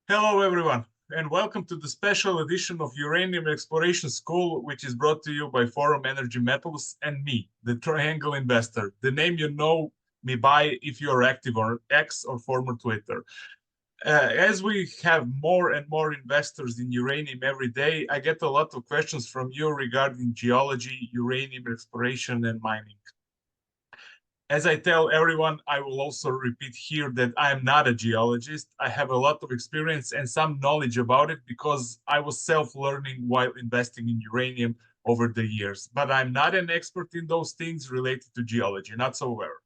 Hello, everyone, and welcome to the special edition of Uranium Exploration School, which is brought to you by Forum Energy Metals and me, the Triangle Investor, the name you know me by if you're active on X or former Twitter. As we have more and more investors in uranium every day, I get a lot of questions from you regarding geology, uranium exploration, and mining. As I tell everyone, I will also repeat here that I am not a geologist. I have a lot of experience and some knowledge about it because I was self-learning while investing in uranium over the years. But I'm not an expert in those things related to geology, not so well.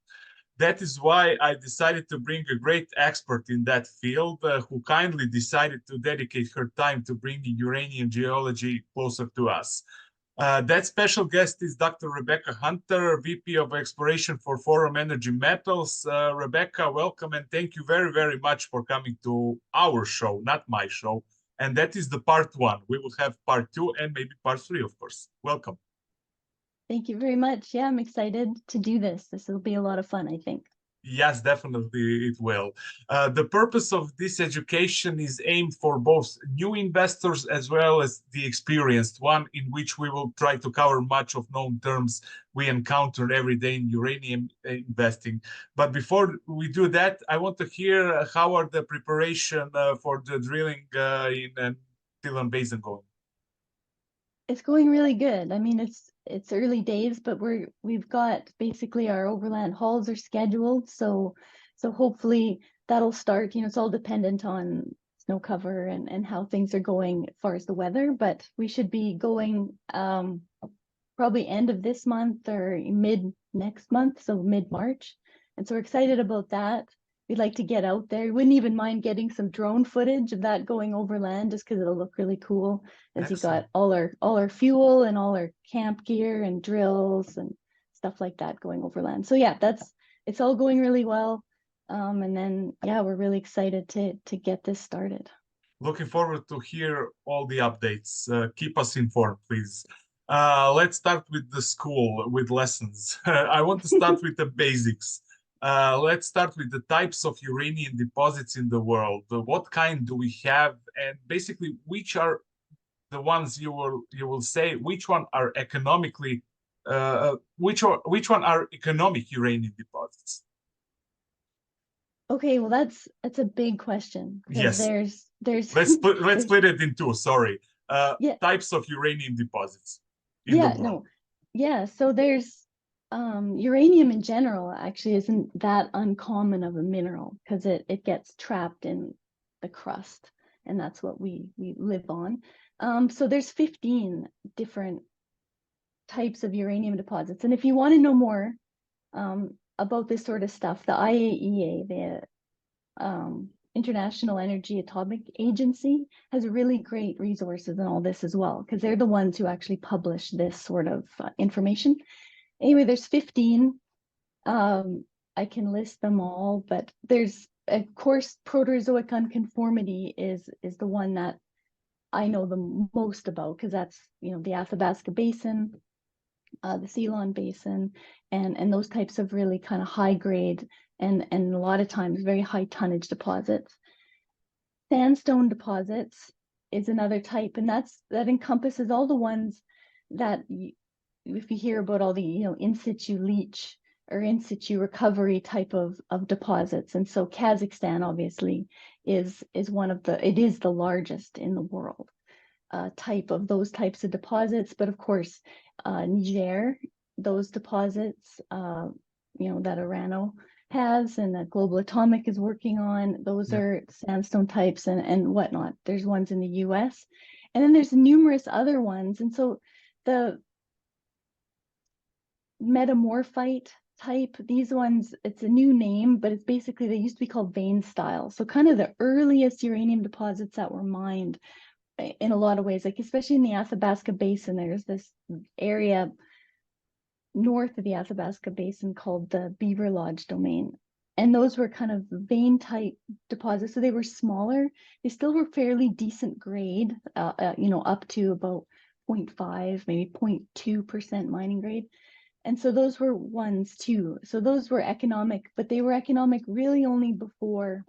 That is why I decided to bring a great expert in that field who kindly decided to dedicate her time to bringing uranium geology closer to us. That special guest is Dr. Rebecca Hunter, VP of Exploration for Forum Energy Metals. Rebecca, welcome and thank you very, very much for coming to our show, not my show. And that is the part one. We will have part two and maybe part three, of course. Welcome. Thank you very much. Yeah, I'm excited to do this. This will be a lot of fun, I think. Yes, definitely it will. The purpose of this education is aimed for both new investors as well as the experienced one, in which we will try to cover much of known terms we encounter every day in uranium investing. But before we do that, I want to hear how are the preparation for the drilling in Thelon Basin going? It's going really good. I mean, it's early days, but we've got basically our overland hauls are scheduled, so hopefully that'll start. It's all dependent on snow cover and how things are going as far as the weather, but we should be going probably end of this month or mid next month, so mid-March. And so we're excited about that. We'd like to get out there. We wouldn't even mind getting some drone footage of that going overland just because it'll look really cool as you got all our fuel and all our camp gear and drills and stuff like that going overland. So yeah, it's all going really well. And then yeah, we're really excited to get this started. Looking forward to hear all the updates. Keep us informed, please. Let's start with the school, with lessons. I want to start with the basics. Let's start with the types of uranium deposits in the world. What kind do we have? And basically, which are the ones you will say, which one are economically, which one are economic uranium deposits? Okay, well that's a big question because Yes. there's Let's split it in two. Sorry. Yeah. Types of uranium deposits in the Yeah, world. no. Yeah, so there's uranium in general actually isn't that uncommon of a mineral because it gets trapped in the crust and that's what we live on. So there's 15 different types of uranium deposits. And if you want to know more about this sort of stuff, the IAEA, the International Energy Atomic Agency, has really great resources in all this as well, because they're the ones who actually publish this sort of information. Anyway, there's 15. I can list them all, but there's, of course, Proterozoic unconformity is the one that I know the most about, because that's, the Athabasca Basin, the Thelon Basin, and those types of really kind of high grade and a lot of times very high tonnage deposits. Sandstone deposits is another type, and that encompasses all the ones that if you hear about all the in situ leach or in situ recovery type of deposits. And so Kazakhstan obviously is one of it is the largest in the world type of those types of deposits. But of course, Niger, those deposits, that Orano has and that Global Atomic is working on, those are sandstone types and whatnot. There's ones in the US, and then there's numerous other ones. And so the metamorphite type, these ones, it's a new name, but it's basically, they used to be called vein style. So kind of the earliest uranium deposits that were mined in a lot of ways, like especially in the Athabasca Basin, there's this area north of the Athabasca Basin called the Beaver Lodge Domain. And those were kind of vein type deposits. So they were smaller. They still were fairly decent grade, up to about 0.5, maybe 0.2% mining grade. And so those were ones too. So those were economic, but they were economic really only before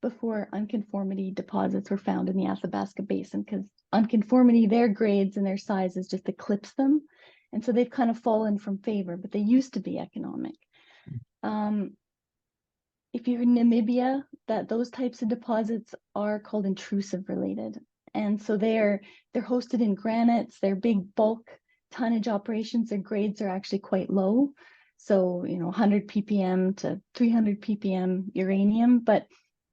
before unconformity deposits were found in the Athabasca Basin, because unconformity, their grades and their sizes just eclipse them. And so they've kind of fallen from favor, but they used to be economic. If you're in Namibia, those types of deposits are called intrusive related. And so they're hosted in granites, they're big bulk tonnage operations, their grades are actually quite low. So, 100 ppm to 300 ppm uranium, but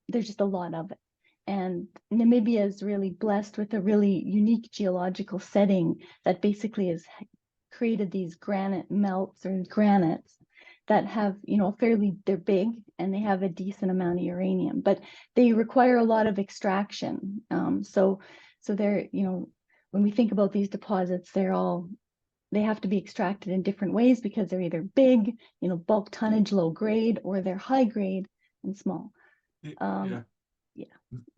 there's just a lot of it. And Namibia is really blessed with a really unique geological setting that basically has created these granite melts or granites that have, they're big and they have a decent amount of uranium, but they require a lot of extraction. So they're, when we think about these deposits, they have to be extracted in different ways because they're either big, bulk tonnage, low grade, or they're high grade and small. Yeah. Yeah.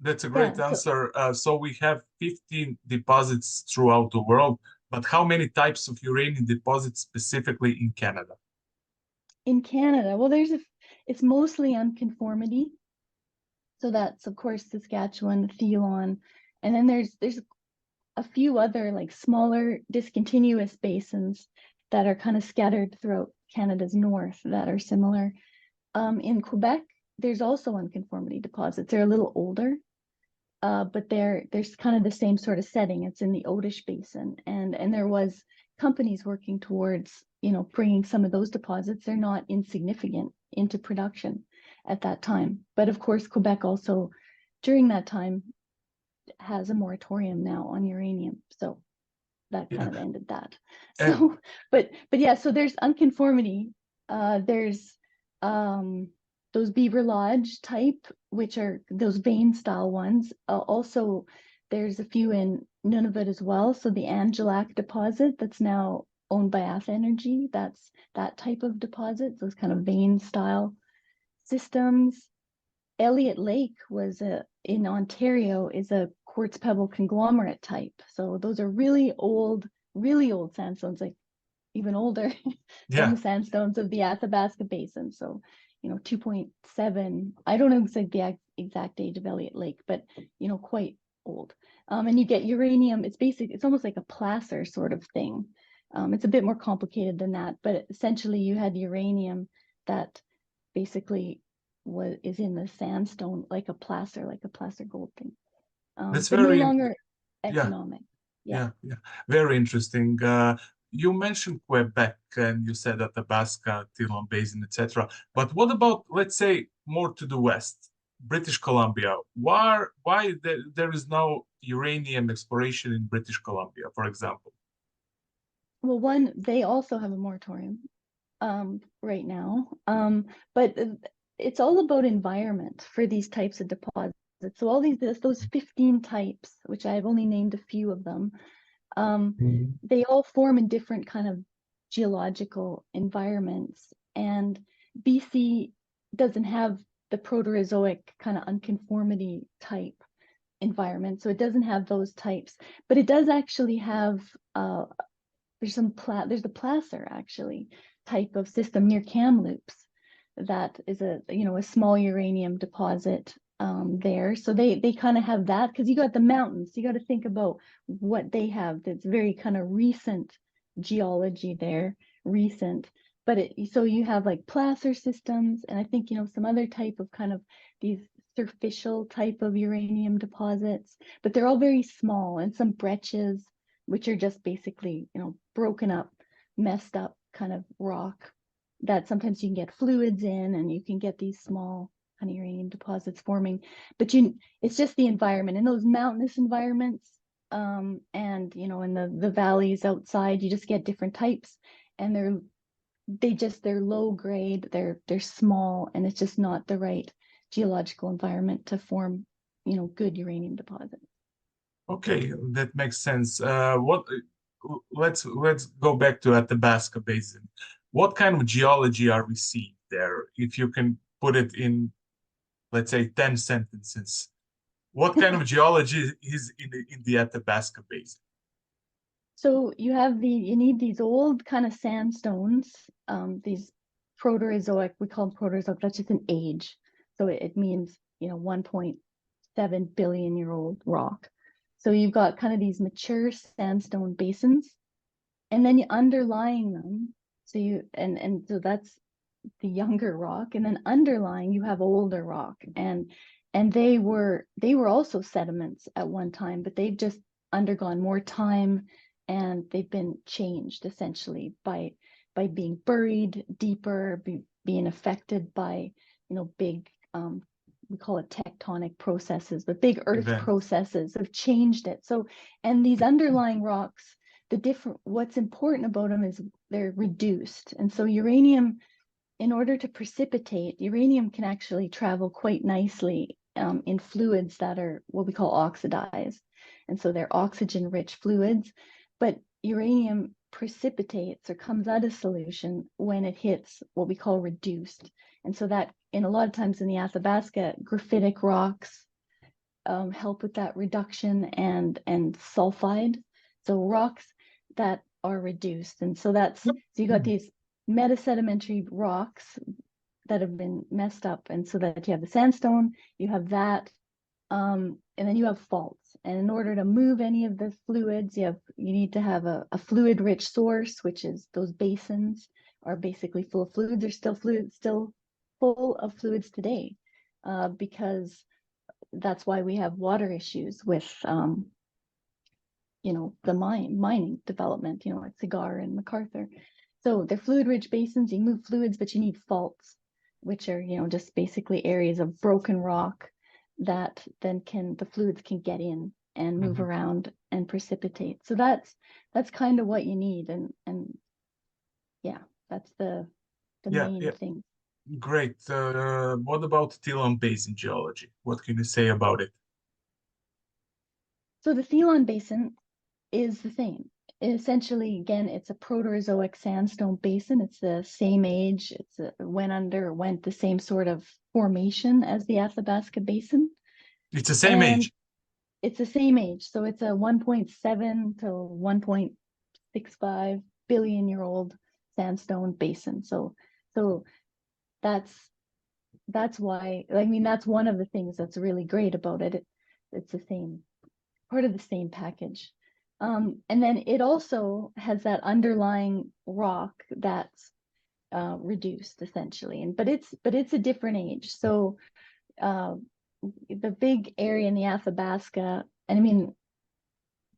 That's a great answer. So we have 15 deposits throughout the world, but how many types of uranium deposits specifically in Canada? In Canada, well, it's mostly unconformity. So that's, of course, Saskatchewan, Thelon, and then there's a few other like smaller discontinuous basins that are kind of scattered throughout Canada's north that are similar. In Quebec, there's also unconformity deposits. They're a little older, but there's kind of the same sort of setting. It's in the Otish Basin, and there was companies working towards, bringing some of those deposits. They're not insignificant into production at that time. But of course, Quebec also, during that time, has a moratorium now on uranium. So that kind of ended that. So, but yeah, so there's unconformity. There's those Beaver Lodge type, which are those vein style ones. Also, there's a few in Nunavut as well. So the Angelac deposit that's now owned by Ath Energy, that's that type of deposit, those kind of vein style systems. Elliott Lake was in Ontario is a quartz pebble conglomerate type. So those are really old sandstones, like even older than the sandstones of the Athabasca Basin. So, 2.7, I don't know the exact age of Elliott Lake, but, quite old. And you get uranium, it's almost like a placer sort of thing. It's a bit more complicated than that, but essentially you had uranium that basically is in the sandstone like a placer gold thing. That's but very no longer economic. Yeah. Very interesting. You mentioned Quebec and you said Athabasca, Thelon Basin, etc. But what about, let's say, more to the west, British Columbia? Why there is no uranium exploration in British Columbia, for example? Well, one, they also have a moratorium right now, but it's all about environment for these types of deposits. So all those 15 types, which I've only named a few of them, they all form in different kind of geological environments. And BC doesn't have the Proterozoic kind of unconformity type environment. So it doesn't have those types, but it does actually have, there's the placer actually type of system near Kamloops that is a small uranium deposit there. So they kind of have that because you got the mountains. You got to think about what they have. That's very kind of recent geology there, recent. But so you have like placer systems, and I think some other type of kind of these superficial type of uranium deposits, but they're all very small, and some breccias, which are just basically broken up, messed up kind of rock that sometimes you can get fluids in, and you can get these small kind of uranium deposits forming. But it's just the environment in those mountainous environments, and in the valleys outside, you just get different types, and they're low grade, they're small, and it's just not the right geological environment to form good uranium deposits. Okay, that makes sense. Let's go back to Athabasca Basin. What kind of geology are we seeing there? If you can put it in, let's say, 10 sentences. What kind of geology is in the Athabasca Basin? So you need these old kind of sandstones, these Proterozoic, we call them Proterozoic, that's just an age. So it means 1.7 billion year old rock. So you've got kind of these mature sandstone basins, and then underlying them, so so that's the younger rock, and then underlying you have older rock, and they were also sediments at one time, but they've just undergone more time, and they've been changed essentially by being buried deeper, being affected by big we call it tectonic processes, but big earth processes have changed it. So, and these underlying rocks, what's important about them is they're reduced. And so uranium, in order to precipitate, uranium can actually travel quite nicely in fluids that are what we call oxidized. And so they're oxygen-rich fluids, but uranium precipitates or comes out of solution when it hits what we call reduced. And so that, in a lot of times in the Athabasca, graphitic rocks help with that reduction, and sulfide. So rocks that are reduced. And so so you got these metasedimentary rocks that have been messed up, and so that you have the sandstone, you have that, and then you have faults. And in order to move any of the fluids, you need to have a fluid rich source, which is those basins are basically full of fluids. They're still full of fluids today, because that's why we have water issues with the mining development, like Cigar and MacArthur. So they're fluid-rich basins. You move fluids, but you need faults, which are, just basically areas of broken rock that then the fluids can get in and move around and precipitate. So that's kind of what you need. And yeah, that's the main thing. Great. What about Thelon Basin geology? What can you say about it? So the Thelon Basin is the same. Essentially, again, it's a Proterozoic sandstone basin. It's the same age. Went the same sort of formation as the Athabasca Basin. It's the same age. It's the same age. So it's a 1.7 to 1.65 billion year old sandstone basin. So that's why, that's one of the things that's really great about it. It's the same, part of the same package. And then it also has that underlying rock that's reduced essentially, but it's a different age. So the big area in the Athabasca, and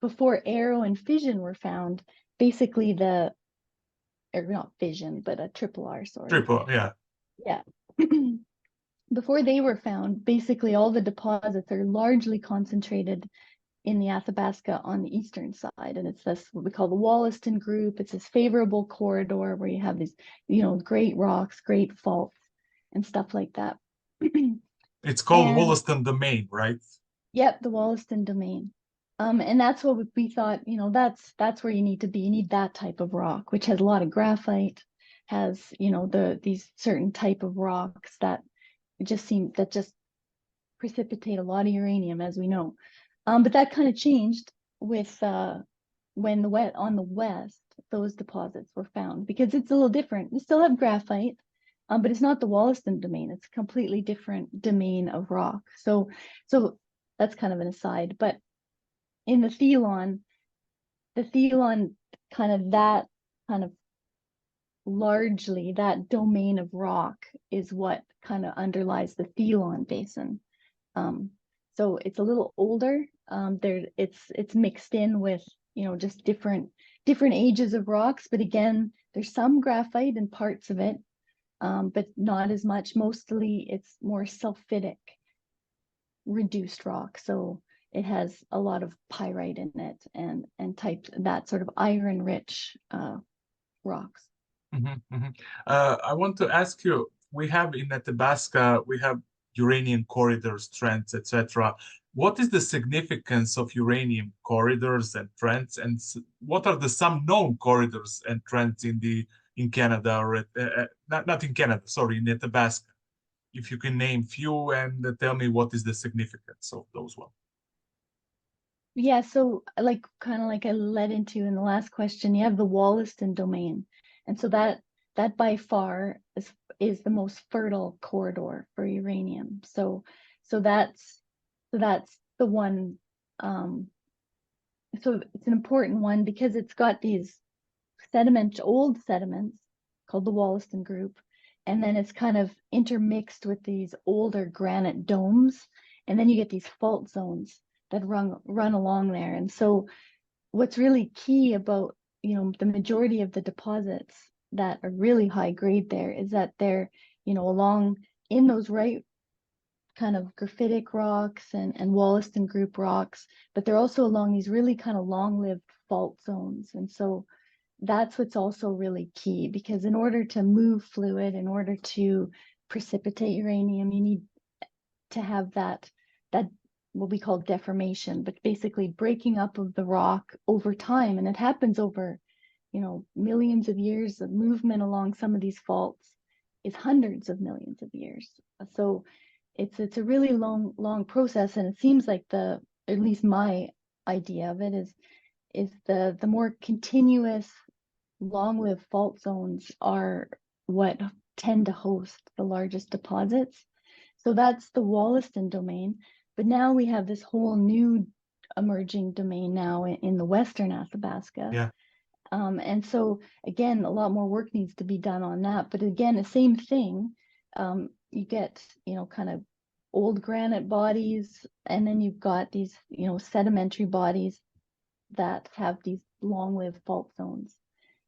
before Arrow and Fission were found, basically or not Fission, but a triple R, sorry. Triple, yeah. Yeah. Before they were found, basically all the deposits are largely concentrated in the Athabasca on the eastern side, and it's this what we call the Wollaston group. It's this favorable corridor where you have these, great rocks, great faults, and stuff like that. It's called Wollaston Domain, right? Yep, the Wollaston Domain. And that's what we thought. That's where you need to be. You need that type of rock, which has a lot of graphite, has these certain type of rocks that just precipitate a lot of uranium, as we know. But that kind of changed with when on the west, those deposits were found, because it's a little different. We still have graphite, but it's not the Wollaston domain. It's a completely different domain of rock. So that's kind of an aside. But in the Thelon that kind of largely that domain of rock is what kind of underlies the Thelon Basin. So it's a little older. It's mixed in with just different ages of rocks. But again, there's some graphite in parts of it, but not as much. Mostly, it's more sulfidic, reduced rock. So it has a lot of pyrite in it, and that sort of iron-rich rocks. I want to ask you. We have in Athabasca, we have uranium corridors, trends, etc. What is the significance of uranium corridors and trends, and what are some known corridors and trends in Canada, or not in Canada, sorry, in Athabasca? If you can name few and tell me what is the significance of those ones. Yeah, so kind of like I led into in the last question, you have the Wollaston domain, and so that by far is the most fertile corridor for uranium. So So that's the one. So it's an important one because it's got these old sediments called the Wollaston group, and then it's kind of intermixed with these older granite domes, and then you get these fault zones that run along there. And so what's really key about, the majority of the deposits that are really high grade there is that they're, along in those right kind of graphitic rocks and Wollaston group rocks, but they're also along these really kind of long-lived fault zones. And so that's what's also really key, because in order to move fluid, in order to precipitate uranium, you need to have that what we call deformation, but basically breaking up of the rock over time. And it happens over, millions of years. Of movement along some of these faults is hundreds of millions of years. So it's a really long process, and it seems like at least my idea of it is the more continuous long-lived fault zones are what tend to host the largest deposits. So that's the Wollaston domain. But now we have this whole new emerging domain now in the Western Athabasca. Yeah. And so again, a lot more work needs to be done on that. But again, the same thing. You get, kind of old granite bodies, and then you've got these, sedimentary bodies that have these long-lived fault zones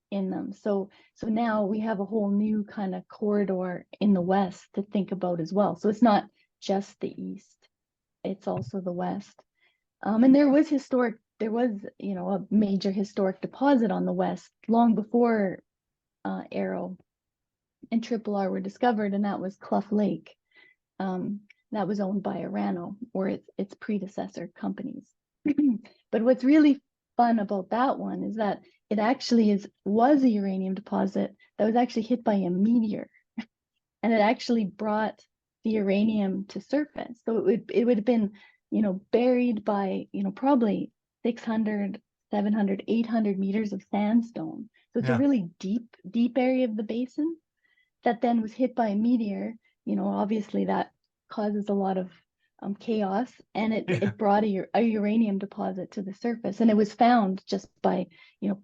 in them. So now we have a whole new kind of corridor in the west to think about as well. So it's not just the east, it's also the west. And there was a major historic deposit on the west long before Arrow and Triple R were discovered, and that was Clough Lake. That was owned by Orano, or its predecessor companies. But what's really fun about that one is that it actually was a uranium deposit that was actually hit by a meteor, and it actually brought the uranium to surface. So it would have been, buried by, probably 600, 700, 800 meters of sandstone. So it's a really deep area of the basin that then was hit by a meteor. Obviously that causes a lot of chaos, and it brought a uranium deposit to the surface, and it was found just by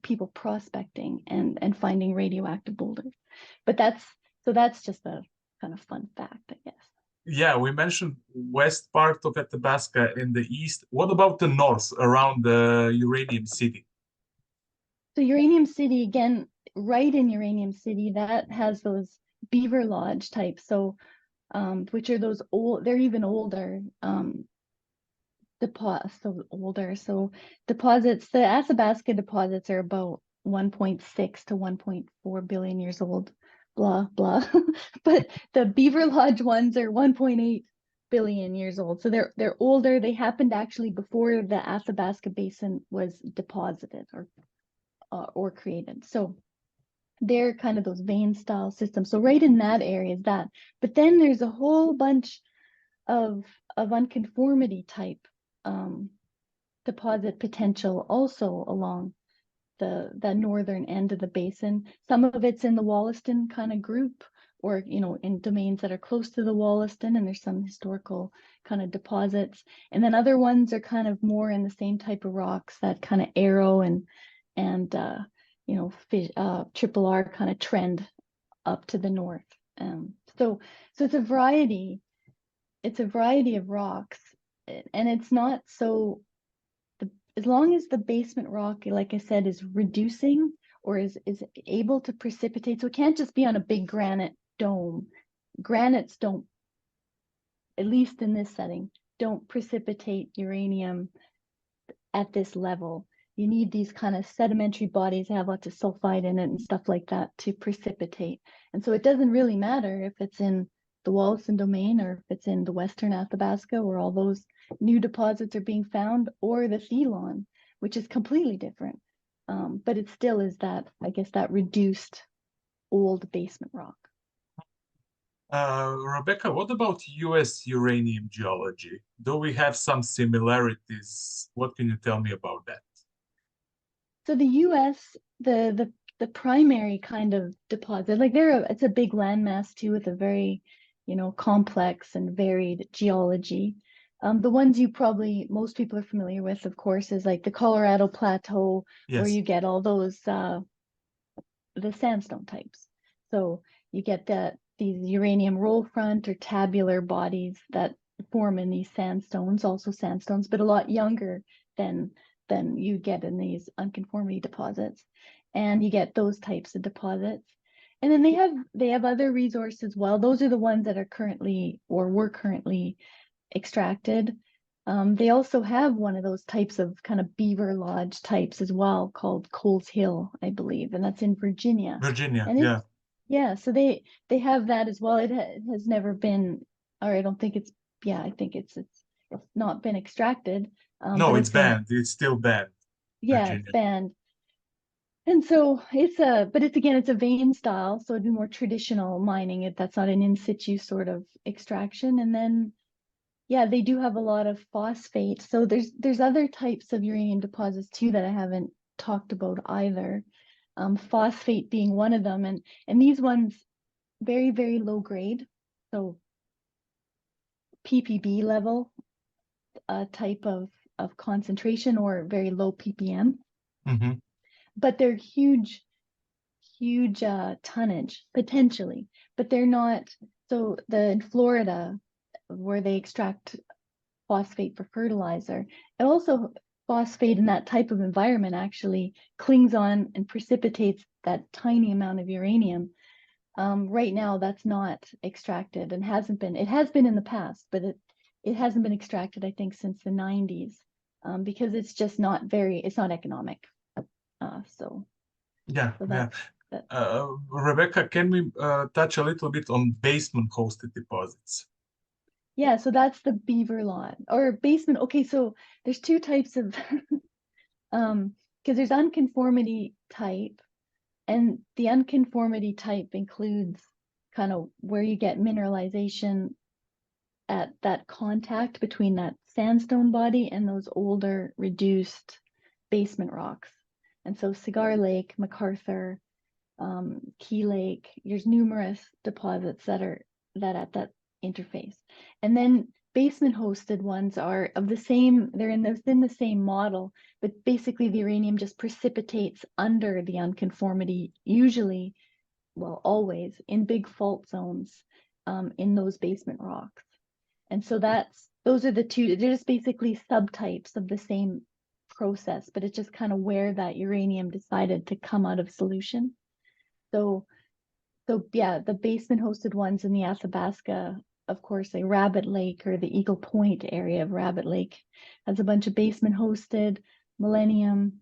people prospecting and finding radioactive boulders. But that's just a kind of fun fact, I guess. Yeah, we mentioned west part of Athabasca in the east. What about the north around the Uranium City? So Uranium City, again, right in Uranium City, that has those Beaver Lodge types. So which are those old, they're even older deposits. So deposits, the Athabasca deposits are about 1.6 to 1.4 billion years old, blah, blah. But the Beaver Lodge ones are 1.8 billion years old. So they're older. They happened actually before the Athabasca Basin was deposited or created. So they're kind of those vein style systems. So right in that area is that. But then there's a whole bunch of unconformity type deposit potential also along the northern end of the basin. Some of it's in the Wollaston kind of group, or in domains that are close to the Wollaston, and there's some historical kind of deposits. And then other ones are kind of more in the same type of rocks, that kind of Arrow and Triple R kind of trend up to the north. So it's a variety. It's a variety of rocks, and it's not so. As long as the basement rock, like I said, is reducing or is able to precipitate, so it can't just be on a big granite dome. Granites don't, at least in this setting, don't precipitate uranium at this level. You need these kind of sedimentary bodies that have lots of sulfide in it and stuff like that to precipitate. And so it doesn't really matter if it's in the Wollaston domain or if it's in the Western Athabasca where all those new deposits are being found, or the Thelon, which is completely different. But it still is that, I guess, that reduced old basement rock. Rebecca, what about US uranium geology? Do we have some similarities? What can you tell me about that? So the US, the primary kind of deposit, like it's a big landmass too, with a very complex and varied geology. The ones most people are familiar with, of course, is like the Colorado Plateau, where Yes. you get all those the sandstone types. So you get these uranium roll front or tabular bodies that form in these sandstones, also sandstones, but a lot younger than you get in these unconformity deposits. And you get those types of deposits. And then they have other resources as well. Those are the ones that are currently or were currently extracted. They also have one of those types of kind of beaver lodge types as well, called Coles Hill, I believe, and that's in Virginia. Virginia, And yeah. yeah, so they have that as well. It has never been, or I don't think it's, yeah, I think it's not been extracted. No, But it's it's in, banned. It's still banned, yeah, it's Virginia. banned. And so but it's a vein style, so it'd be more traditional mining. That's not an in situ sort of extraction. And then yeah, they do have a lot of phosphate. So there's other types of uranium deposits too that I haven't talked about either. Phosphate being one of them, and these ones very, very low grade, so ppb level type of concentration, or very low ppm, Hmm. but they're huge tonnage potentially, but they're not. So in Florida, where they extract phosphate for fertilizer, and also phosphate in that type of environment actually clings on and precipitates that tiny amount of uranium. Right now, that's not extracted and hasn't been. It has been in the past, but it hasn't been extracted, I think, since the 90s, because it's just it's not economic. So Yeah, yeah. that. Rebecca, can we touch a little bit on basement hosted deposits? Yeah, so that's the beaver lot or basement. Okay, so there's two types of because there's unconformity type, and the unconformity type includes kind of where you get mineralization at that contact between that sandstone body and those older reduced basement rocks. And so Cigar Lake, MacArthur, Key Lake, there's numerous deposits that at that interface. And then basement hosted ones are of the same, they're within the same model, but basically the uranium just precipitates under the unconformity, usually, well, always in big fault zones in those basement rocks. And so those are the two, they're just basically subtypes of the same process, but it's just kind of where that uranium decided to come out of solution. So yeah, the basement hosted ones in the Athabasca, of course, like Rabbit Lake or the Eagle Point area of Rabbit Lake has a bunch of basement hosted. Millennium,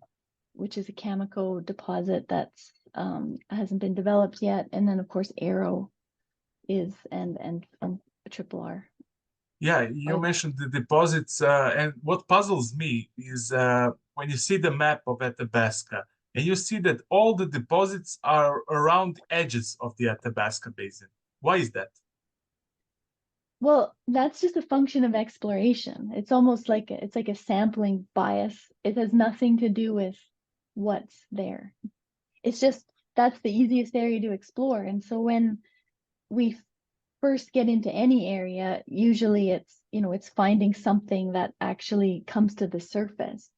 which is a Cameco deposit that's hasn't been developed yet, and then of course Arrow is and Triple R. Yeah, you mentioned the deposits, and what puzzles me is when you see the map of Athabasca, and you see that all the deposits are around the edges of the Athabasca Basin. Why is that? Well, that's just a function of exploration. It's almost like it's like a sampling bias. It has nothing to do with what's there. It's just that's the easiest area to explore. And so when we first get into any area, usually it's finding something that actually comes to the surface.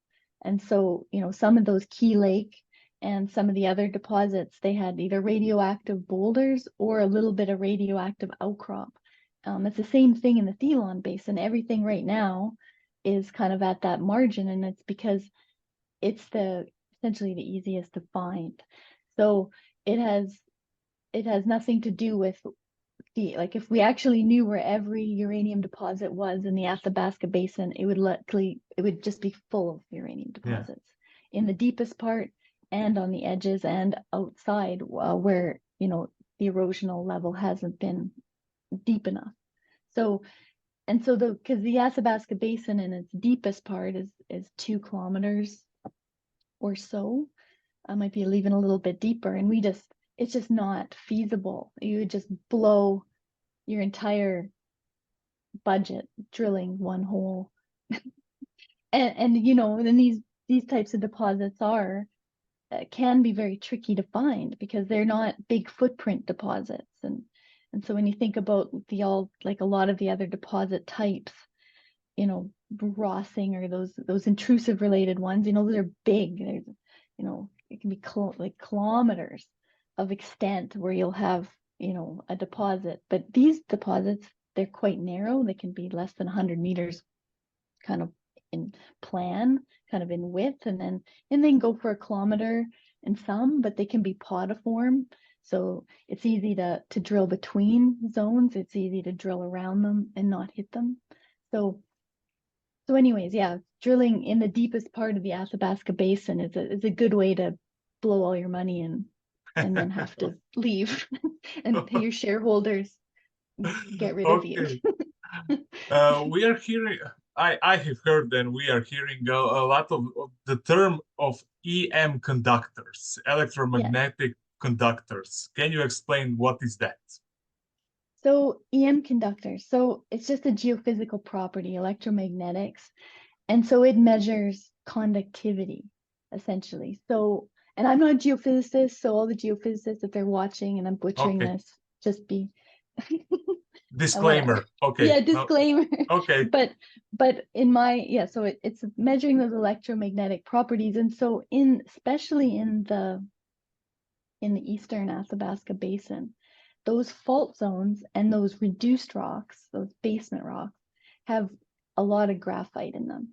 And so, some of those Key Lake and some of the other deposits, they had either radioactive boulders or a little bit of radioactive outcrop. It's the same thing in the Thelon Basin. Everything right now is kind of at that margin, and it's because it's essentially the easiest to find. So it has nothing to do with like if we actually knew where every uranium deposit was in the Athabasca Basin, it would just be full of uranium Yeah. deposits in the deepest part and on the edges and outside where the erosional level hasn't been deep enough. So because the Athabasca Basin in its deepest part is 2 kilometers or so, I might be leaving a little bit deeper, and it's just not feasible. You would just blow your entire budget drilling one hole. And then these types of deposits can be very tricky to find because they're not big footprint deposits, and And so when you think about like a lot of the other deposit types, rossing or those intrusive related ones, those are big. There's, it can be like kilometers of extent where you'll have, a deposit. But these deposits, they're quite narrow. They can be less than 100 meters kind of in plan, kind of in width, and they can go for a kilometer in some, but they can be podiform. So it's easy to drill between zones. It's easy to drill around them and not hit them. So anyways, yeah, drilling in the deepest part of the Athabasca Basin is a good way to blow all your money and then have to leave and pay your shareholders get rid of you. We are hearing, I have heard and we are hearing a lot of the term of EM conductors, electromagnetic conductors. Can you explain what is that? So EM conductors, so it's just a geophysical property, electromagnetics. And so it measures conductivity, essentially. So, and I'm not a geophysicist, so all the geophysicists, if they're watching and I'm butchering this, just be disclaimer. Okay. Yeah, disclaimer. No. Okay. But in so it's measuring those electromagnetic properties. And so especially in the eastern Athabasca Basin, those fault zones and those reduced rocks, those basement rocks, have a lot of graphite in them.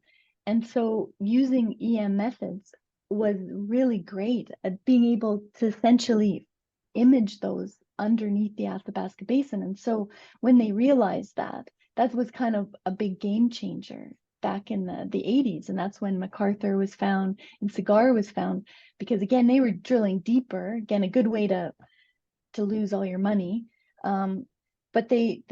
And so using EM methods was really great at being able to essentially image those underneath the Athabasca Basin. And so when they realized that was kind of a big game changer back in the 80s. And that's when MacArthur was found and Cigar was found, because again, they were drilling deeper, again, a good way to lose all your money. But they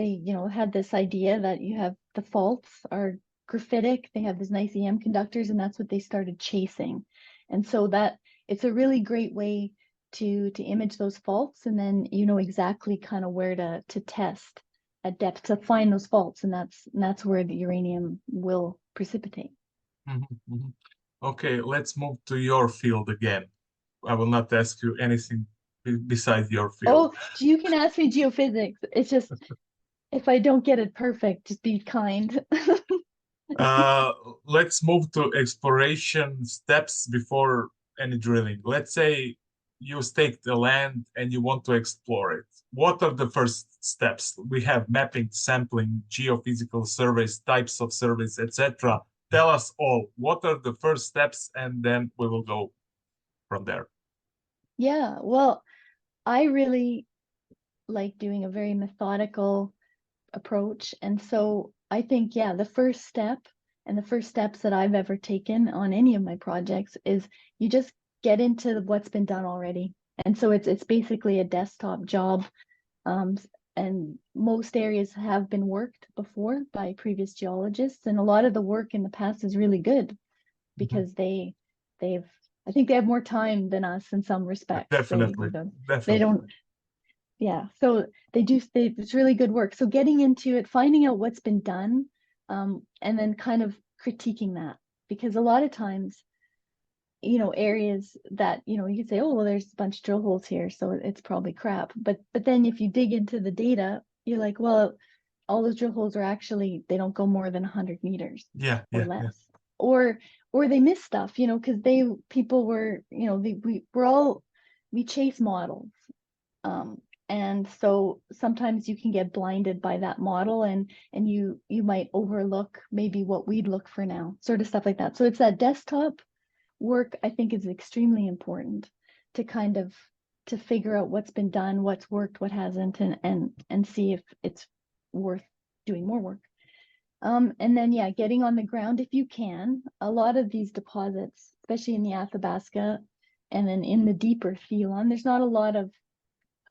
had this idea that you have the faults are graphitic, they have these nice EM conductors, and that's what they started chasing. And so that it's a really great way to image those faults, and then exactly kind of where to test at depth to find those faults, and that's where the uranium will precipitate. Mm-hmm, mm-hmm. Okay, let's move to your field again. I will not ask you anything besides your field. Oh, you can ask me geophysics. It's just if I don't get it perfect, just be kind. Let's move to exploration steps before any drilling. Let's say you stake the land and you want to explore it. What are the first steps? We have mapping, sampling, geophysical surveys, types of surveys, etc. Tell us all. What are the first steps, and then we will go from there. Yeah, well, I really like doing a very methodical approach. And so I think, yeah, the first step and the first steps that I've ever taken on any of my projects is you just get into what's been done already. And so it's basically a desktop job. And most areas have been worked before by previous geologists. And a lot of the work in the past is really good because they've I think they have more time than us in some respects. Definitely. They don't. Yeah, so it's really good work. So getting into it, finding out what's been done, and then kind of critiquing that, because a lot of times, areas that, you could say, oh, well, there's a bunch of drill holes here, so it's probably crap. But then if you dig into the data, you're like, well, all those drill holes are actually, they don't go more than 100 meters or less. Or they miss stuff, because people were, we chase models. And so sometimes you can get blinded by that model and you might overlook maybe what we'd look for now, sort of stuff like that. So it's that desktop work, I think, is extremely important to kind of to figure out what's been done, what's worked, what hasn't, and see if it's worth doing more work. And then, yeah, getting on the ground if you can. A lot of these deposits, especially in the Athabasca and then in the deeper Thelon, there's not a lot of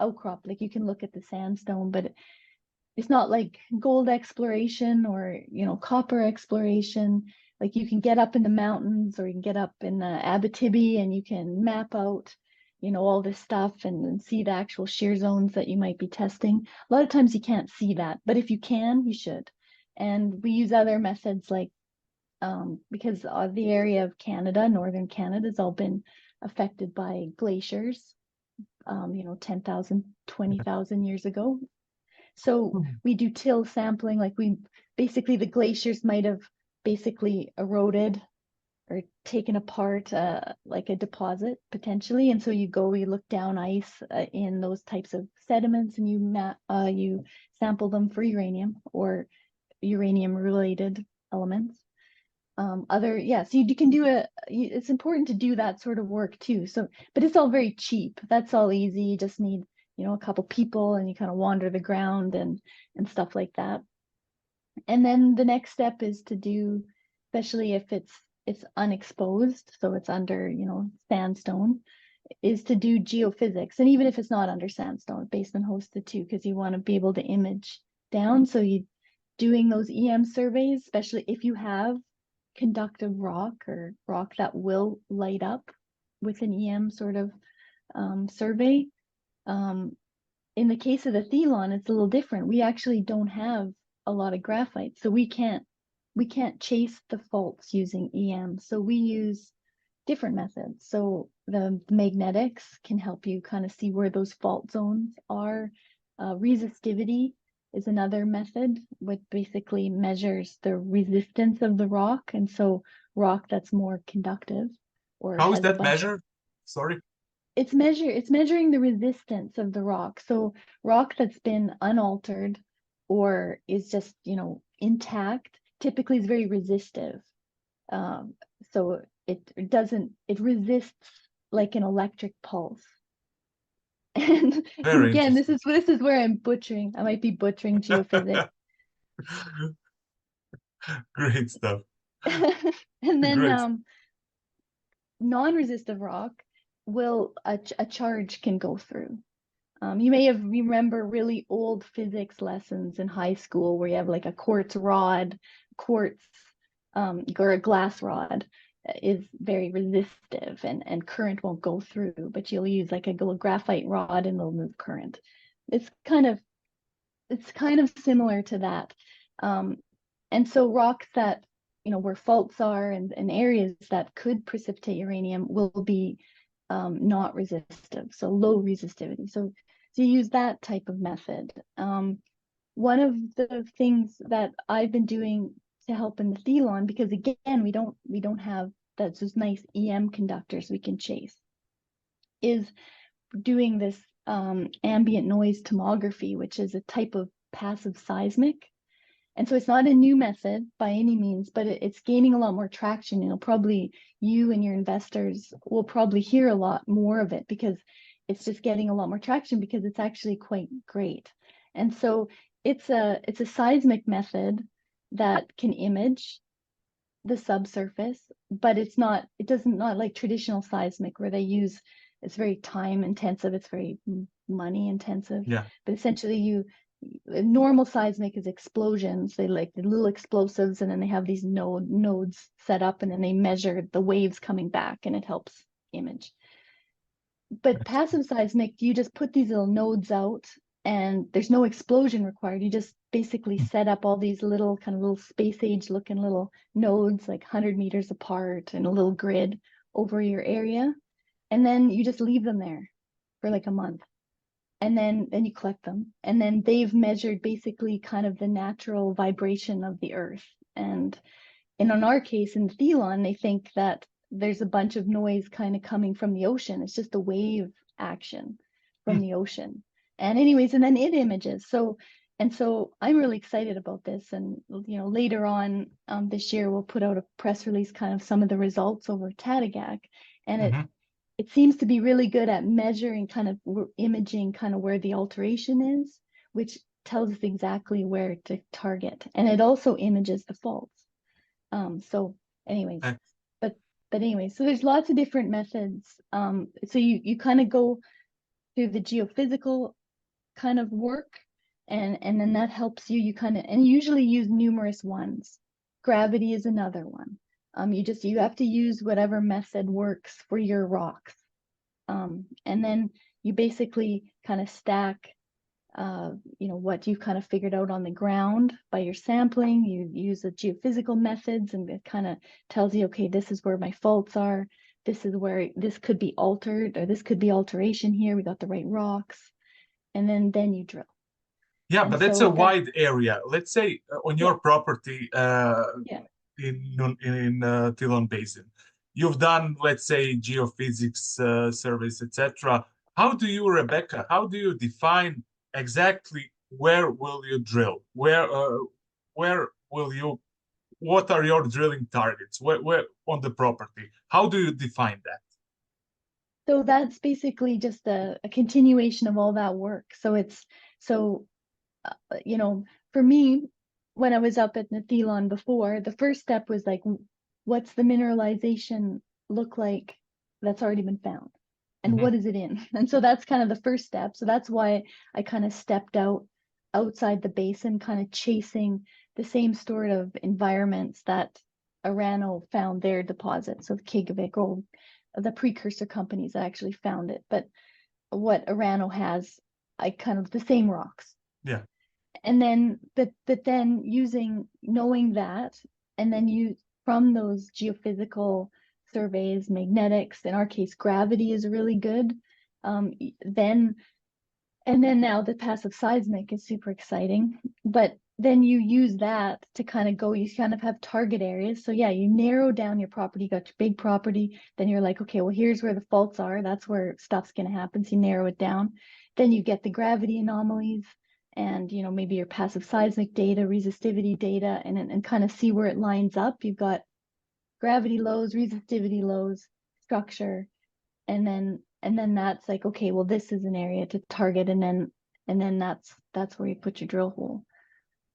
outcrop. Like you can look at the sandstone, but it's not like gold exploration or copper exploration. Like you can get up in the mountains or you can get up in the Abitibi and you can map out all this stuff and see the actual shear zones that you might be testing. A lot of times you can't see that, but if you can, you should. And we use other methods like because the area of Canada, northern Canada, has all been affected by glaciers 10,000, 20,000 years ago. So we do till sampling, like basically the glaciers might have basically eroded or taken apart like a deposit potentially. And so you look down ice in those types of sediments, and you sample them for uranium or uranium related elements. So you can do it's important to do that sort of work too. So, but it's all very cheap. That's all easy. You just need, a couple people, and you kind of wander the ground and stuff like that. And then the next step is to do, especially if it's unexposed, so it's under, sandstone, is to do geophysics. And even if it's not under sandstone, basement hosted too, because you want to be able to image down. So you doing those EM surveys, especially if you have conductive rock or rock that will light up with an EM sort of survey. In the case of the Thelon, it's a little different. We actually don't have a lot of graphite, so we can't chase the faults using EM. So we use different methods. So the magnetics can help you kind of see where those fault zones are. Resistivity is another method, which basically measures the resistance of the rock. And so rock that's more conductive or How is has a that bunch. measured? Sorry. It's measuring the resistance of the rock. So rock that's been unaltered or is just, intact, typically is very resistive. So it resists like an electric pulse. And Very again, this interesting. is where I might be butchering geophysics. Great stuff. And then Great. non-resistive rock will a charge can go through. You may remember really old physics lessons in high school where you have like a quartz rod, or a glass rod is very resistive and current won't go through, but you'll use like a graphite rod and it'll move current. It's kind of similar to that. And so rocks that, where faults are and areas that could precipitate uranium will be not resistive, so low resistivity. So you use that type of method. One of the things that I've been doing to help in the Thelon, because again, we don't have those nice EM conductors we can chase, is doing this ambient noise tomography, which is a type of passive seismic. And so it's not a new method by any means, but it's gaining a lot more traction. Probably you and your investors will probably hear a lot more of it because it's just getting a lot more traction because it's actually quite great. And so it's a seismic method that can image the subsurface, but it doesn't not like traditional seismic where it's very time intensive, it's very money intensive. Yeah. But essentially normal seismic is explosions. They like the little explosives, and then they have these nodes set up, and then they measure the waves coming back, and it helps image. But passive seismic, you just put these little nodes out, and there's no explosion required. You just basically set up all these little space age looking little nodes, like 100 meters apart, in a little grid over your area, and then you just leave them there for like a month. And then you collect them, and then they've measured basically kind of the natural vibration of the earth. And in our case, in Thelon, they think that there's a bunch of noise kind of coming from the ocean. It's just a wave action from the ocean. And anyways, and then it images. So I'm really excited about this. And later on this year, we'll put out a press release, kind of some of the results over Tadagak, and it seems to be really good at measuring, kind of imaging kind of where the alteration is, which tells us exactly where to target. And it also images the faults. So anyways, so there's lots of different methods. So you kind of go through the geophysical kind of work, and then that helps you and usually use numerous ones. Gravity is another one. You have to use whatever method works for your rocks. And then you basically kind of stack, what you've kind of figured out on the ground by your sampling. You use the geophysical methods, and it kind of tells you, okay, this is where my faults are. This is where this could be altered, or this could be alteration here. We got the right rocks. And then you drill. Yeah, And but that's a so that, wide area. Let's say on yeah, your property yeah. in Thelon Basin, you've done, let's say, geophysics surveys, etc. How do you, Rebecca, how do you define exactly where will you drill? Where will you, what are your drilling targets? Where on the property? How do you define that? So that's basically just a continuation of all that work. So it's, so, you know, for me, when I was up at Thelon before, the first step was like, what's the mineralization look like that's already been found? And Mhm. what is it in? And so that's kind of the first step. So that's why I kind of stepped outside the basin, kind of chasing the same sort of environments that Arano found their deposits. So Kigavik, or the precursor companies that actually found it. But what Arano has, I kind of the same rocks. Yeah. And then, but then knowing that, and then you, from those geophysical surveys, magnetics, in our case, gravity is really good. Then, and then now the passive seismic is super exciting, but then you use that to kind of go, you kind of have target areas. So yeah, you narrow down your property, you got your big property, then you're like, okay, well, here's where the faults are. That's where stuff's going to happen. So you narrow it down. Then you get the gravity anomalies and, you know, maybe your passive seismic data, resistivity data, and kind of see where it lines up. You've got gravity lows, resistivity lows, structure, and then that's like, okay, well, this is an area to target, and then that's where you put your drill hole.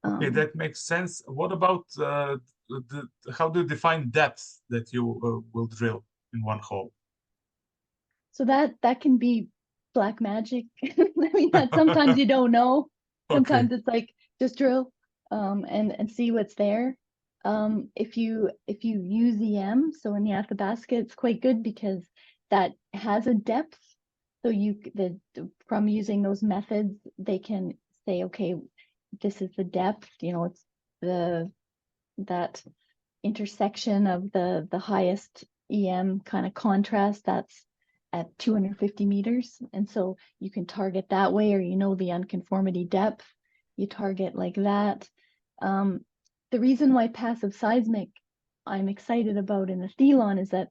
Okay, that makes sense. What about how do you define depth that you will drill in one hole? So that can be black magic. I mean, that sometimes you don't know. Okay, Sometimes it's like just drill, and see what's there. If you use EM, so in the Athabasca, it's quite good because that has a depth. So from using those methods, they can say, okay, this is the depth. You know, it's the that intersection of the highest EM kind of contrast, that's at 250 meters. And so you can target that way, or you know the unconformity depth, you target like that. Um, the reason why passive seismic I'm excited about in the Thelon is that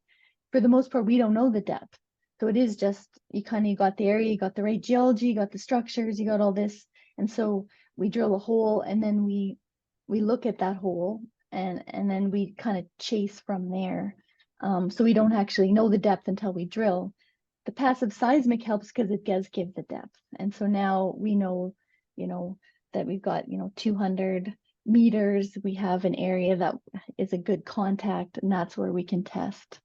for the most part, we don't know the depth. So it is just, you got the area, you got the right geology, you got the structures, you got all this. And so we drill a hole, and then we look at that hole, and then we kind of chase from there. So we don't actually know the depth until we drill. The passive seismic helps because it does give the depth. And so now we know, you know, that we've got, 200 meters. We have an area that is a good contact, and that's where we can test.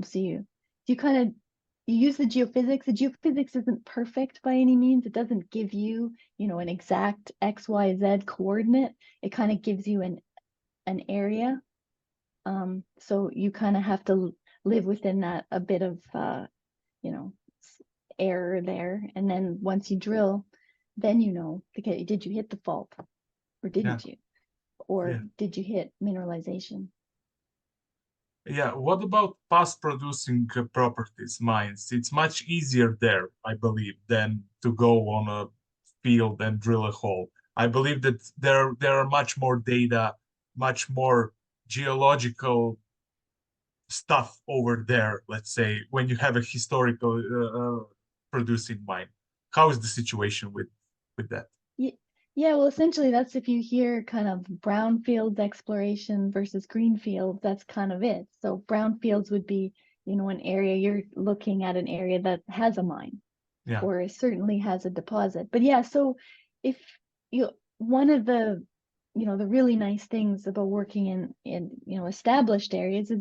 So you kind of, you use the geophysics. The geophysics isn't perfect by any means. It doesn't give you, an exact X, Y, Z coordinate. It kind of gives you an area. So you kind of have to live within that, a bit of, you know, error there. And then once you drill, then okay, did you hit the fault or yeah, didn't you? Or yeah, did you hit mineralization? yeah. What about past producing properties, mines? It's much easier there, I believe, than to go on a field and drill a hole. I believe that there are much more data, much more geological stuff over there, let's say, when you have a historical producing mine. How is the situation with that? Yeah, well, essentially, that's if you hear kind of brownfields exploration versus greenfields, that's kind of it. So brownfields would be, an area, you're looking at an area that has a mine, Yeah, or it certainly has a deposit. But yeah, so if you, one of the really nice things about working in established areas is,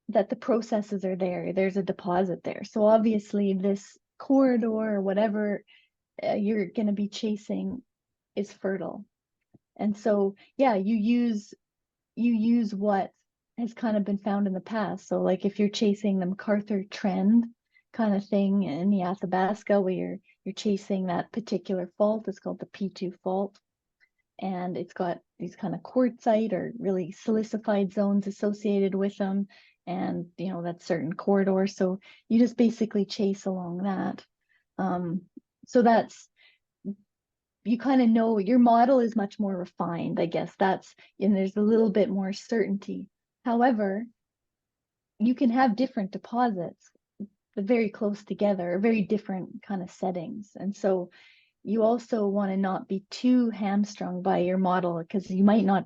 that the processes are there. There's a deposit there. So obviously this corridor or whatever you're going to be chasing is fertile. And so, yeah, you use what has kind of been found in the past. So like if you're chasing the MacArthur trend kind of thing in the Athabasca, where you're chasing that particular fault, it's called the P2 fault. And it's got these kind of quartzite or really silicified zones associated with them. And, that's certain corridors. So you just basically chase along that. Um, so you kind of know your model is much more refined, I guess. And there's a little bit more certainty. However, you can have different deposits very close together, very different kind of settings. And so you also want to not be too hamstrung by your model, because you might not,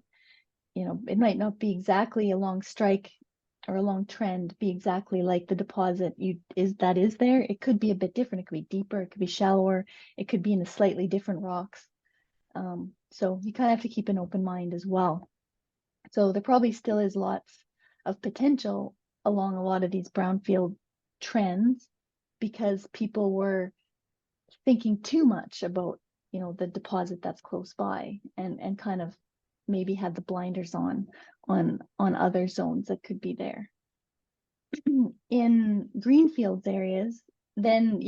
it might not be exactly along strike or along trend, be exactly like the deposit that is there. It could be a bit different. It could be deeper, it could be shallower, it could be in a slightly different rocks. So you kind of have to keep an open mind as well. So there probably still is lots of potential along a lot of these brownfield trends, because people were thinking too much about, the deposit that's close by, and kind of maybe had the blinders on other zones that could be there. In greenfields areas, then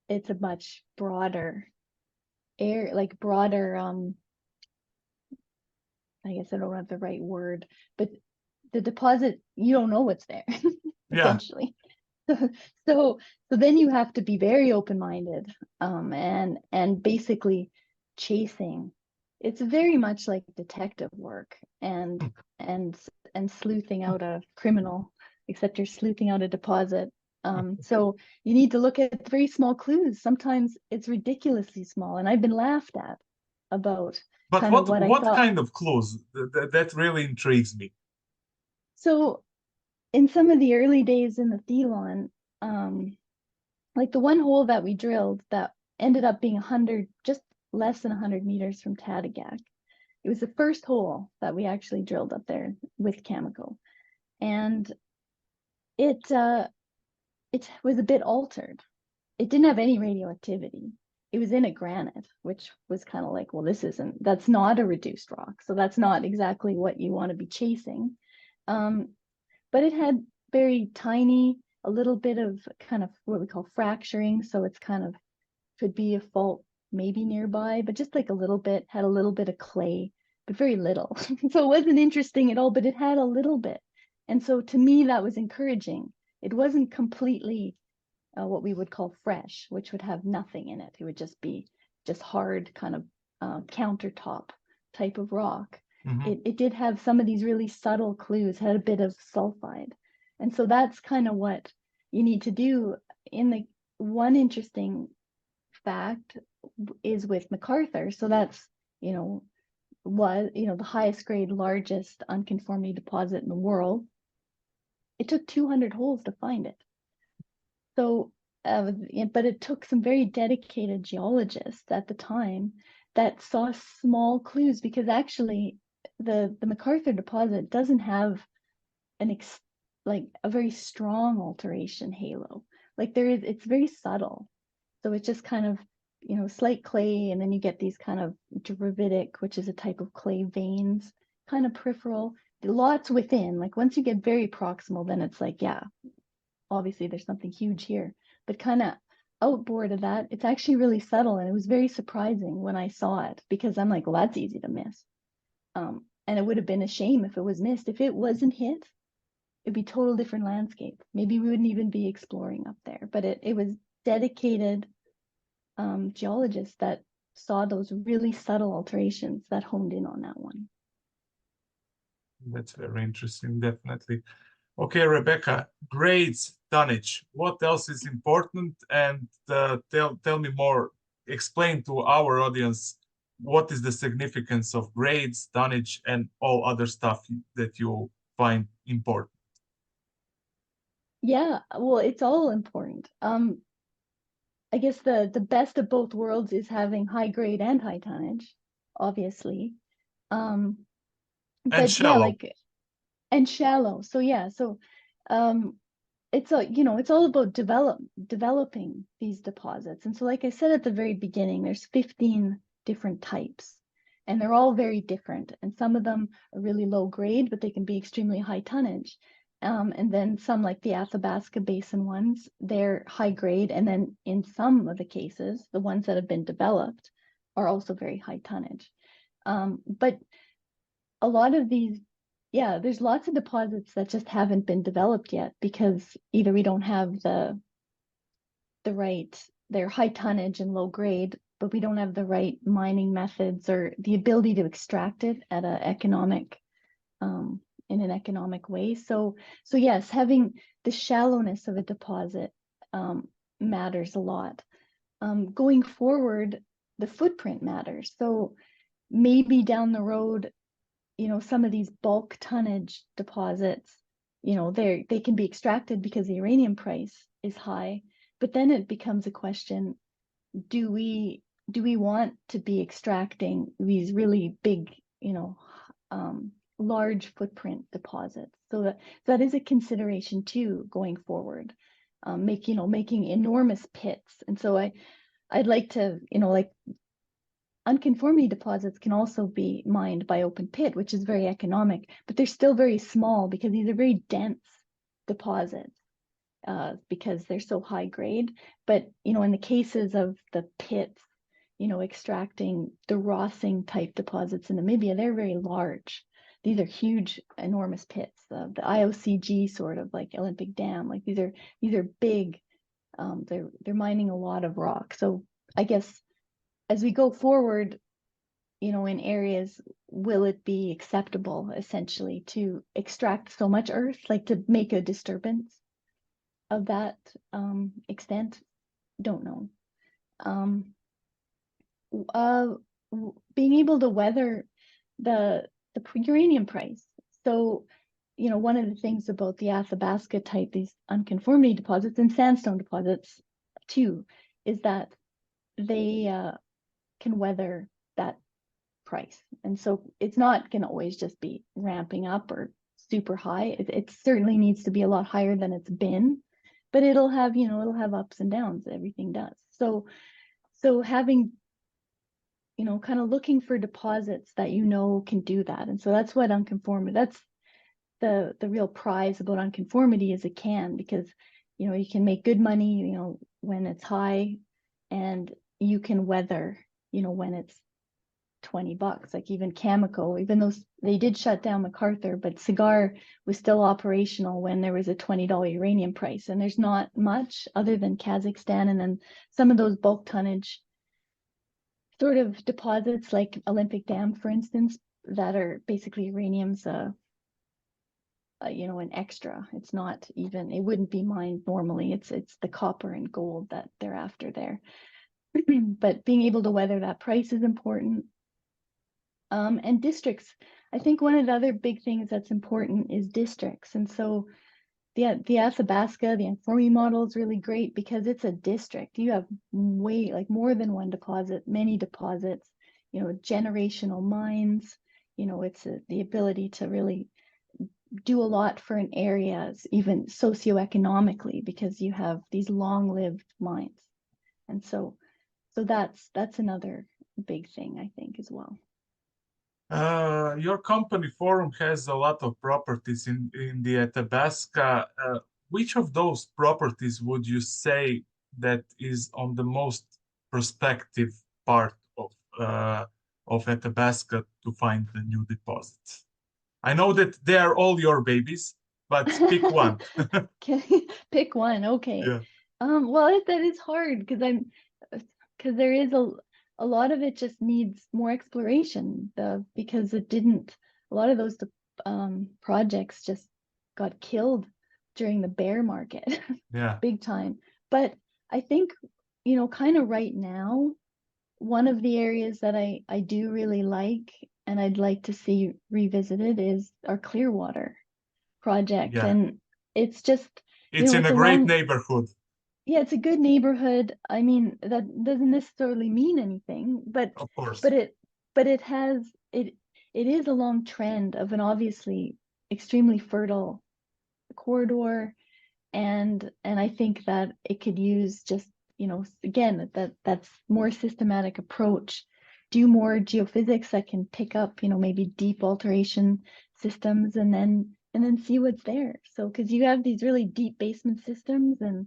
it's a much broader broader, I guess I don't have the right word, but the deposit, you don't know what's there. Yeah. Essentially. So then you have to be very open-minded, and basically chasing. It's very much like detective work and sleuthing out a criminal, except you're sleuthing out a deposit. So you need to look at very small clues. Sometimes it's ridiculously small, and I've been laughed at about But kind of what I what thought. kind of clues? That really intrigues me. So in some of the early days in the Thelon, like the one hole that we drilled that ended up being 100, just less than 100 meters from Tadagak. It was the first hole that we actually drilled up there with Cameco, and it was a bit altered. It didn't have any radioactivity. It was in a granite, which was kind of like, well, that's not a reduced rock, so that's not exactly what you want to be chasing. But it had very tiny, a little bit of kind of what we call fracturing. So it's kind of could be a fault maybe nearby, but just like a little bit, had a little bit of clay, but very little. So it wasn't interesting at all, but it had a little bit. And so to me, that was encouraging. It wasn't completely what we would call fresh, which would have nothing in it. It would just be just hard kind of countertop type of rock. Mm-hmm. It did have some of these really subtle clues, had a bit of sulfide. And so that's kind of what you need to do. In the one interesting fact is with MacArthur. So that's, the highest grade, largest unconformity deposit in the world. It took 200 holes to find it. So, but it took some very dedicated geologists at the time that saw small clues, because actually the MacArthur deposit doesn't have like a very strong alteration halo. Like it's very subtle. So it's just kind of, slight clay, and then you get these kind of derivatic, which is a type of clay veins, kind of peripheral, lots within. Like once you get very proximal, then it's like, yeah, obviously there's something huge here. But kind of outboard of that, it's actually really subtle, and it was very surprising when I saw it, because I'm like, well, that's easy to miss. And it would have been a shame if it was missed. If it wasn't hit, it'd be total different landscape. Maybe we wouldn't even be exploring up there. But it was dedicated geologists that saw those really subtle alterations that honed in on that one. That's very interesting, definitely. Okay, Rebecca, grades, tonnage. What else is important? And tell me more. Explain to our audience what is the significance of grades, tonnage, and all other stuff that you find important. Yeah, well, it's all important. I guess the best of both worlds is having high grade and high tonnage, obviously. And But yeah, shallow. and shallow. So yeah, so it's it's all about developing these deposits. And so like I said at the very beginning, there's 15 different types, and they're all very different. And some of them are really low grade, but they can be extremely high tonnage. And then some, like the Athabasca Basin ones, they're high grade. And then in some of the cases, the ones that have been developed are also very high tonnage. But a lot of these, yeah, there's lots of deposits that just haven't been developed yet, because either we don't have the right they're high tonnage and low grade, but we don't have the right mining methods or the ability to extract it at an economic in an economic way. So yes, having the shallowness of a deposit matters a lot. Going forward, the footprint matters. So maybe down the road, some of these bulk tonnage deposits, they can be extracted because the uranium price is high. But then it becomes a question, do we want to be extracting these really big, large footprint deposits? So that is a consideration too going forward. Making enormous pits. And so I'd like to, like unconformity deposits can also be mined by open pit, which is very economic, but they're still very small because these are very dense deposits because they're so high grade. But, in the cases of the pits, extracting the Rossing type deposits in Namibia, they're very large. These are huge, enormous pits. The IOCG sort of like Olympic Dam, like these are big. They're mining a lot of rock. So I guess as we go forward, in areas, will it be acceptable essentially to extract so much earth, like to make a disturbance of that extent? Don't know. Being able to weather the uranium price. So, one of the things about the Athabasca type, these unconformity deposits and sandstone deposits too, is that they can weather that price. And so it's not going to always just be ramping up or super high. It certainly needs to be a lot higher than it's been, but it'll have ups and downs. Everything does. So having, kind of looking for deposits that can do that. And so that's what unconformity, that's the real prize about unconformity is it can, because, you can make good money, when it's high, and you can weather, when it's $20. Like even Cameco, even though they did shut down MacArthur, but Cigar was still operational when there was a $20 uranium price. And there's not much other than Kazakhstan, and then some of those bulk tonnage sort of deposits like Olympic Dam, for instance, that are basically uranium's an extra. It's not even, it wouldn't be mined normally. It's the copper and gold that they're after there. But being able to weather that price is important. And districts. I think one of the other big things that's important is districts. And so the Athabasca, the Informi model is really great because it's a district. You have more than one deposit, many deposits, generational mines. It's the ability to really do a lot for an area, even socioeconomically, because you have these long-lived mines. And so that's another big thing, I think, as well. Your company Forum has a lot of properties in the Athabasca. Which of those properties would you say that is on the most prospective part of Athabasca to find the new deposits? I know that they are all your babies, but pick one. Pick one, okay. Yeah. Well, that is hard because there is a lot of it just needs more exploration, because a lot of those projects just got killed during the bear market. Yeah. Big time. But I think, kind of right now, one of the areas that I do really like and I'd like to see revisited is our Clearwater project. Yeah. And it's just, it's in a great neighborhood. Yeah, it's a good neighborhood. I mean, that doesn't necessarily mean anything, but Of course. but it is a long trend of an obviously extremely fertile corridor, and I think that it could use just, again, that's more systematic approach, do more geophysics that can pick up, maybe deep alteration systems, and then see what's there. So because you have these really deep basement systems, and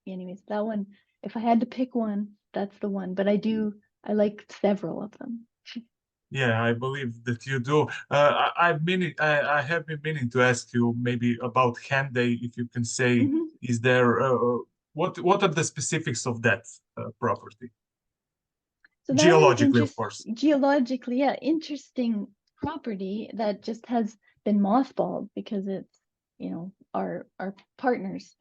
anyways, that one, if I had to pick one, that's the one. But I like several of them. Yeah, I believe that you do. I have been meaning to ask you maybe about Henday, if you can say, is there what are the specifics of that property? So that one is Geologically, of course. geologically, yeah, interesting property that just has been mothballed because it's, our partners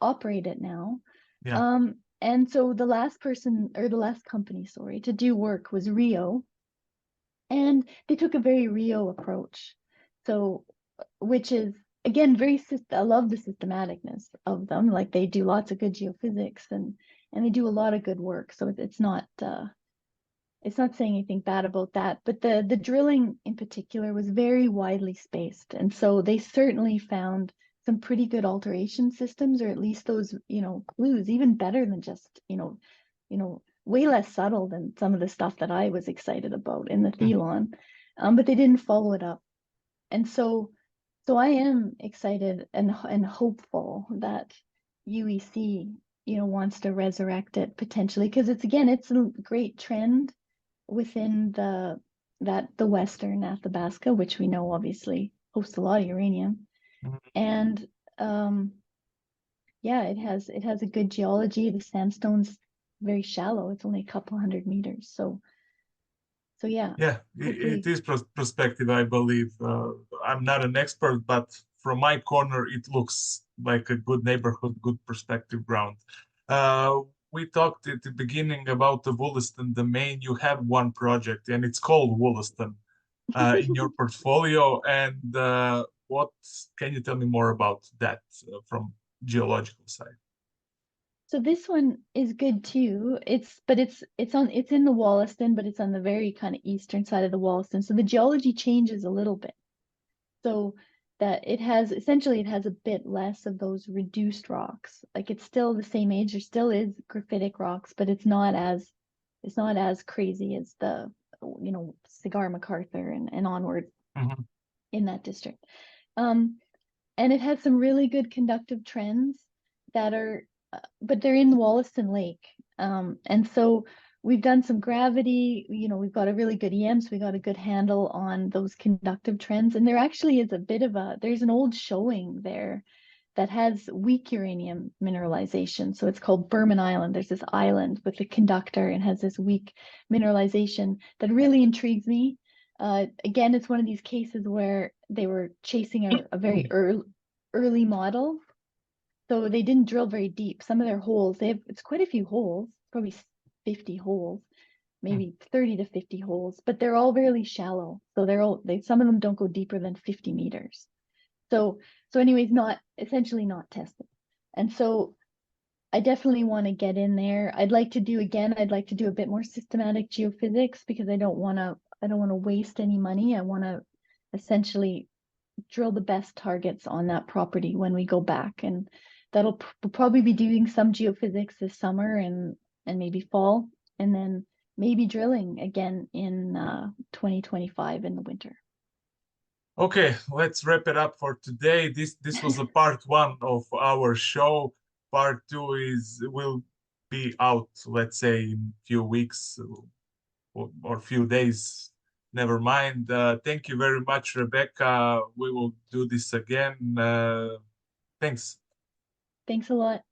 operate it now. Yeah. And so the last person, or the last company, sorry, to do work was Rio, and they took a very Rio approach. So, which is again I love the systematicness of them. Like they do lots of good geophysics, and they do a lot of good work. So it's not saying anything bad about that, but the drilling in particular was very widely spaced, and so they certainly found some pretty good alteration systems, or at least those clues, even better than just way less subtle than some of the stuff that I was excited about in the Thelon, but they didn't follow it up, and so I am excited and hopeful that UEC wants to resurrect it potentially, because it's a great trend within the Western Athabasca, which we know obviously hosts a lot of uranium. And yeah, it has a good geology. The sandstone's very shallow. It's only a couple hundred meters. So yeah. Yeah, it is prospective, I believe. I'm not an expert, but from my corner, it looks like a good neighborhood, good perspective ground. We talked at the beginning about the Wollaston domain. You have one project, and it's called Wollaston in your portfolio. And what can you tell me more about that from geological side? So this one is good too. It's in the Wollaston, but it's on the very kind of eastern side of the Wollaston. So the geology changes a little bit. So that it has a bit less of those reduced rocks. Like it's still the same age. There still is graphitic rocks, but it's not as crazy as the Cigar MacArthur and onward in that district. And it has some really good conductive trends that are, but they're in Wollaston Lake. And so we've done some gravity, we've got a really good EM, so we got a good handle on those conductive trends. And there actually is there's an old showing there that has weak uranium mineralization. So it's called Berman Island. There's this island with a conductor and has this weak mineralization that really intrigues me. Again, it's one of these cases where they were chasing a very early model. So they didn't drill very deep. Some of their holes, it's quite a few holes, probably 50 holes, maybe 30 to 50 holes, but they're all really shallow. So some of them don't go deeper than 50 meters. So anyways, essentially not tested. And so I definitely want to get in there. I'd like to do a bit more systematic geophysics, because I don't want to waste any money. I want to essentially drill the best targets on that property when we go back, and we'll probably be doing some geophysics this summer and maybe fall, and then maybe drilling again in 2025 in the winter. Okay, let's wrap it up for today. This was a part one of our show. Part two will be out, let's say, in a few weeks or few days. Never mind. Thank you very much, Rebecca. We will do this again. Thanks. Thanks a lot.